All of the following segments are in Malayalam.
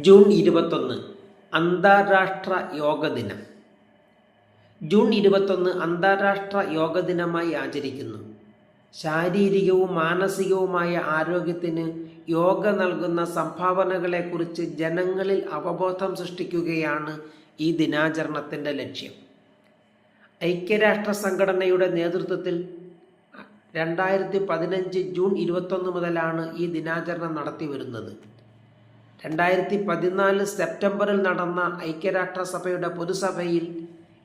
ജൂൺ 21 അന്താരാഷ്ട്ര യോഗ ദിനം. ജൂൺ 21 അന്താരാഷ്ട്ര യോഗ ദിനമായി ആചരിക്കുന്നു. ശാരീരികവും മാനസികവുമായ ആരോഗ്യത്തിന് യോഗ നൽകുന്ന സംഭാവനകളെക്കുറിച്ച് ജനങ്ങളിൽ അവബോധം സൃഷ്ടിക്കുകയാണ് ഈ ദിനാചരണത്തിൻ്റെ ലക്ഷ്യം. ഐക്യരാഷ്ട്ര സംഘടനയുടെ നേതൃത്വത്തിൽ 2015 ജൂൺ 21 മുതലാണ് ഈ ദിനാചരണം നടത്തി വരുന്നത്. 2014 സെപ്റ്റംബറിൽ നടന്ന ഐക്യരാഷ്ട്രസഭയുടെ പൊതുസഭയിൽ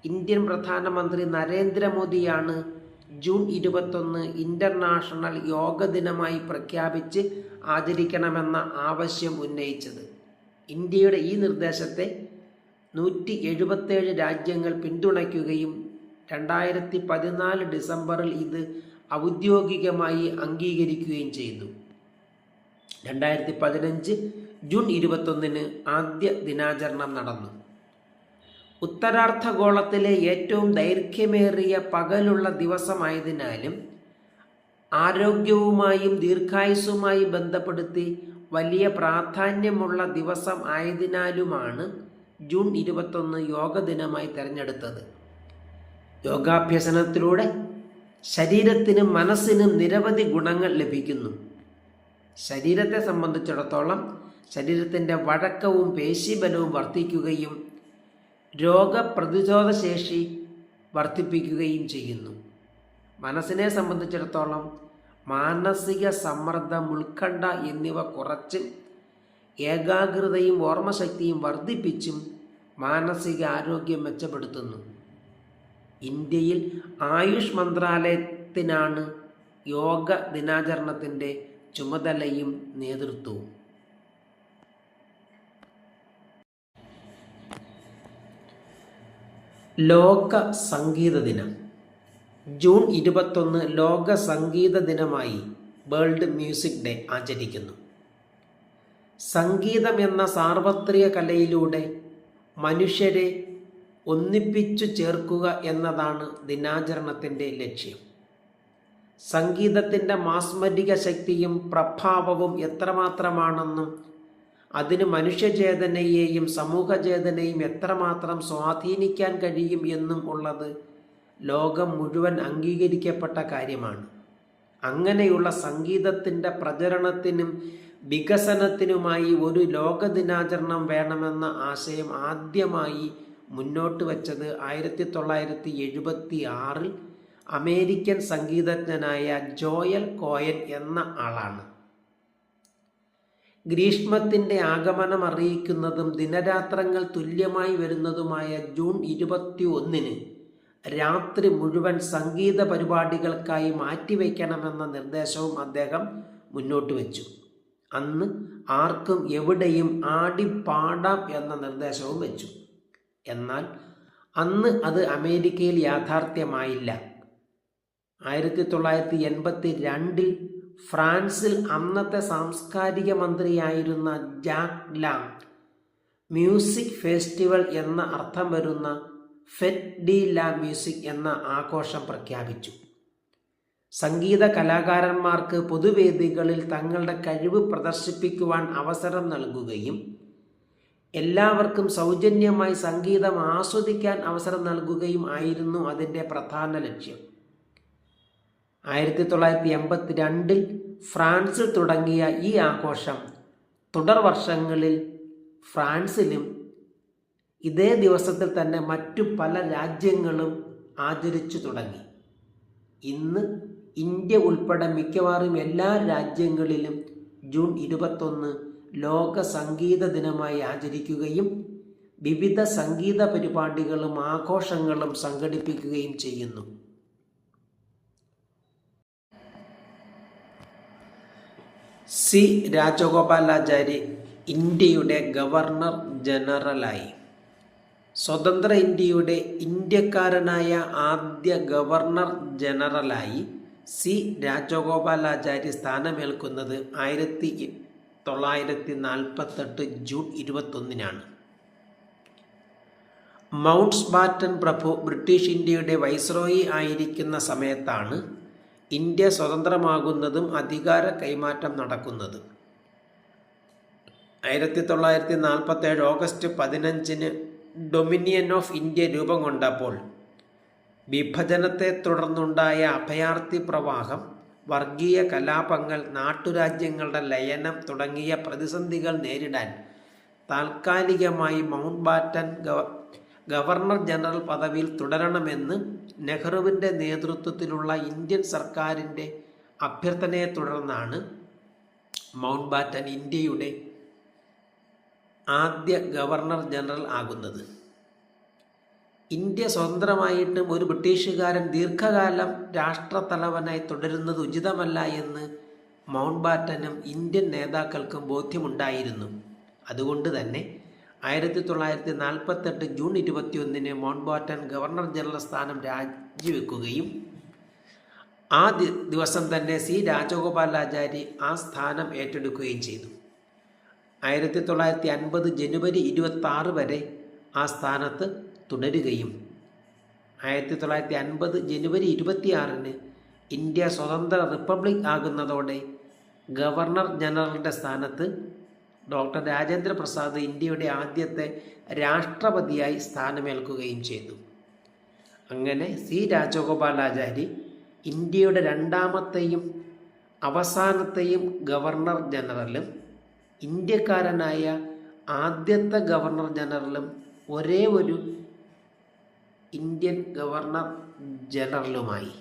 ഇന്ത്യൻ പ്രധാനമന്ത്രി നരേന്ദ്രമോദിയാണ് ജൂൺ 21 ഇൻ്റർനാഷണൽ യോഗ ദിനമായി പ്രഖ്യാപിച്ച് ആചരിക്കണമെന്ന ആവശ്യം ഉന്നയിച്ചത്. ഇന്ത്യയുടെ ഈ നിർദ്ദേശത്തെ 177 രാജ്യങ്ങൾ പിന്തുണയ്ക്കുകയും 2014 ഡിസംബറിൽ ഇത് ഔദ്യോഗികമായി അംഗീകരിക്കുകയും ചെയ്തു. 2015 ജൂൺ 21 ആദ്യ ദിനാചരണം നടന്നു. ഉത്തരാർദ്ധഗോളത്തിലെ ഏറ്റവും ദൈർഘ്യമേറിയ പകലുള്ള ദിവസമായതിനാലും ആരോഗ്യവുമായും ദീർഘായുസ്സുമായി ബന്ധപ്പെടുത്തി വലിയ പ്രാധാന്യമുള്ള ദിവസം ആയതിനാലുമാണ് ജൂൺ 21 യോഗ ദിനമായി തിരഞ്ഞെടുത്തത്. യോഗാഭ്യസനത്തിലൂടെ ശരീരത്തിനും മനസ്സിനും നിരവധി ഗുണങ്ങൾ ലഭിക്കുന്നു. ശരീരത്തെ സംബന്ധിച്ചിടത്തോളം ശരീരത്തിൻ്റെ വഴക്കവും പേശീബലവും വർദ്ധിക്കുകയും രോഗപ്രതിരോധ ശേഷി വർദ്ധിപ്പിക്കുകയും ചെയ്യുന്നു. മനസ്സിനെ സംബന്ധിച്ചിടത്തോളം മാനസിക സമ്മർദ്ദം, ഉത്കണ്ഠ എന്നിവ കുറച്ച് ഏകാഗ്രതയും ഓർമ്മശക്തിയും വർദ്ധിപ്പിച്ചും മാനസിക ആരോഗ്യം മെച്ചപ്പെടുത്തുന്നു. ഇന്ത്യയിൽ ആയുഷ് മന്ത്രാലയത്തിനാണ് യോഗ ദിനാചരണത്തിൻ്റെ ചുമതലയും നേതൃത്വവും. ലോക സംഗീത ദിനം. ജൂൺ 21 ലോക സംഗീത ദിനമായി വേൾഡ് മ്യൂസിക് ഡേ ആചരിക്കുന്നു. സംഗീതം എന്ന സാർവത്രിക കലയിലൂടെ മനുഷ്യരെ ഒന്നിപ്പിച്ചു ചേർക്കുക എന്നതാണ് ദിനാചരണത്തിൻ്റെ ലക്ഷ്യം. സംഗീതത്തിൻ്റെ മാസ്മരിക ശക്തിയും പ്രഭാവവും എത്രമാത്രമാണെന്നും അതിന് മനുഷ്യചേതനയെയും സമൂഹചേതനയും എത്രമാത്രം സ്വാധീനിക്കാൻ കഴിയും എന്നും ഉള്ളത് ലോകം മുഴുവൻ അംഗീകരിക്കപ്പെട്ട കാര്യമാണ്. അങ്ങനെയുള്ള സംഗീതത്തിൻ്റെ പ്രചരണത്തിനും വികസനത്തിനുമായി ഒരു ലോക ദിനാചരണം വേണമെന്ന ആശയം ആദ്യമായി മുന്നോട്ട് വച്ചത് 1976 അമേരിക്കൻ സംഗീതജ്ഞനായ ജോയൽ കോയൻ എന്ന ആളാണ്. ഗ്രീഷ്മത്തിൻ്റെ ആഗമനം അറിയിക്കുന്നതും ദിനരാത്രങ്ങൾ തുല്യമായി വരുന്നതുമായ ജൂൺ 21 രാത്രി മുഴുവൻ സംഗീത പരിപാടികൾക്കായി മാറ്റിവെക്കണമെന്ന നിർദ്ദേശവും അദ്ദേഹം മുന്നോട്ട് വെച്ചു. അന്ന് ആർക്കും എവിടെയും ആടിപ്പാടാം എന്ന നിർദ്ദേശവും വെച്ചു. എന്നാൽ അന്ന് അത് അമേരിക്കയിൽ യാഥാർത്ഥ്യമായില്ല. 1982 ഫ്രാൻസിൽ അന്നത്തെ സാംസ്കാരിക മന്ത്രിയായിരുന്ന ജാക്ക് ലാങ് മ്യൂസിക് ഫെസ്റ്റിവൽ എന്ന അർത്ഥം വരുന്ന ഫെറ്റ് ഡി ലാ മ്യൂസിക് എന്ന ആഘോഷം പ്രഖ്യാപിച്ചു. സംഗീത കലാകാരന്മാർക്ക് പൊതുവേദികളിൽ തങ്ങളുടെ കഴിവ് പ്രദർശിപ്പിക്കുവാൻ അവസരം നൽകുകയും എല്ലാവർക്കും സൗജന്യമായി സംഗീതം ആസ്വദിക്കാൻ അവസരം നൽകുകയും ആയിരുന്നു അതിൻ്റെ പ്രധാന ലക്ഷ്യം. 1982 ഫ്രാൻസിൽ തുടങ്ങിയ ഈ ആഘോഷം തുടർ വർഷങ്ങളിൽ ഫ്രാൻസിലും ഇതേ ദിവസത്തിൽ തന്നെ മറ്റു പല രാജ്യങ്ങളും ആചരിച്ചു തുടങ്ങി. ഇന്ന് ഇന്ത്യ ഉൾപ്പെടെ മിക്കവാറും എല്ലാ രാജ്യങ്ങളിലും ജൂൺ 21 ലോക സംഗീത ദിനമായി ആചരിക്കുകയും വിവിധ സംഗീത പരിപാടികളും ആഘോഷങ്ങളും സംഘടിപ്പിക്കുകയും ചെയ്യുന്നു. സി രാജഗോപാലാചാരി ഇന്ത്യയുടെ ഗവർണർ ജനറലായി. സ്വതന്ത്ര ഇന്ത്യയുടെ ഇന്ത്യക്കാരനായ ആദ്യ ഗവർണർ ജനറലായി സി രാജഗോപാലാചാരി സ്ഥാനമേൽക്കുന്നത് 1948 ജൂൺ 21 മൗണ്ട് ബാറ്റൻ പ്രഭു ബ്രിട്ടീഷ് ഇന്ത്യയുടെ വൈസ്രോയി ആയിരിക്കുന്ന സമയത്താണ് ഇന്ത്യ സ്വതന്ത്രമാകുന്നതും അധികാര കൈമാറ്റം നടക്കുന്നതും. 1947 ഓഗസ്റ്റ് 15 ഡൊമിനിയൻ ഓഫ് ഇന്ത്യ രൂപം കൊണ്ടപ്പോൾ വിഭജനത്തെ തുടർന്നുണ്ടായ അഭയാർത്ഥി പ്രവാഹം, വർഗീയ കലാപങ്ങൾ, നാട്ടുരാജ്യങ്ങളുടെ ലയനം തുടങ്ങിയ പ്രതിസന്ധികൾ നേരിടാൻ താൽക്കാലികമായി മൗണ്ട് ബാറ്റൻ ഗവർണർ ജനറൽ പദവിയിൽ തുടരണമെന്ന് നെഹ്റുവിൻ്റെ നേതൃത്വത്തിലുള്ള ഇന്ത്യൻ സർക്കാരിൻ്റെ അഭ്യർത്ഥനയെ തുടർന്നാണ് മൗണ്ട് ബാറ്റൻ ഇന്ത്യയുടെ ആദ്യ ഗവർണർ ജനറൽ ആകുന്നത്. ഇന്ത്യ സ്വതന്ത്രമായിട്ടും ഒരു ബ്രിട്ടീഷുകാരൻ ദീർഘകാലം രാഷ്ട്രത്തലവനായി തുടരുന്നത് ഉചിതമല്ല എന്ന് മൗണ്ട് ബാറ്റനും ഇന്ത്യൻ നേതാക്കൾക്കും ബോധ്യമുണ്ടായിരുന്നു. അതുകൊണ്ട് തന്നെ 1948 June 21 mount batten governor general സ്ഥാനം രാജിവെക്കുകയും ആ ദിവസം തന്നെ സി രാജഗോപാലാചാരി ആ സ്ഥാനം ഏറ്റെടുക്കുകയും ചെയ്തു. 1950 ജനുവരി 26 വരെ ആ സ്ഥാനത്ത് തുടരുകയും 1950 ജനുവരി 26 ഇന്ത്യ സ്വതന്ത്ര റിപ്പബ്ലിക് ആകുന്നതോടെ ഗവർണർ ജനറലിൻ്റെ സ്ഥാനത്ത് ഡോക്ടർ രാജേന്ദ്ര പ്രസാദ് ഇന്ത്യയുടെ ആദ്യത്തെ രാഷ്ട്രപതിയായി സ്ഥാനമേൽക്കുകയും ചെയ്തു. അങ്ങനെ സി രാജഗോപാലാചാരി ഇന്ത്യയുടെ രണ്ടാമത്തെയും അവസാനത്തെയും ഗവർണർ ജനറലും ഇന്ത്യക്കാരനായ ആദ്യത്തെ ഗവർണർ ജനറലും ഒരേ ഒരു ഇന്ത്യൻ ഗവർണർ ജനറലുമായി.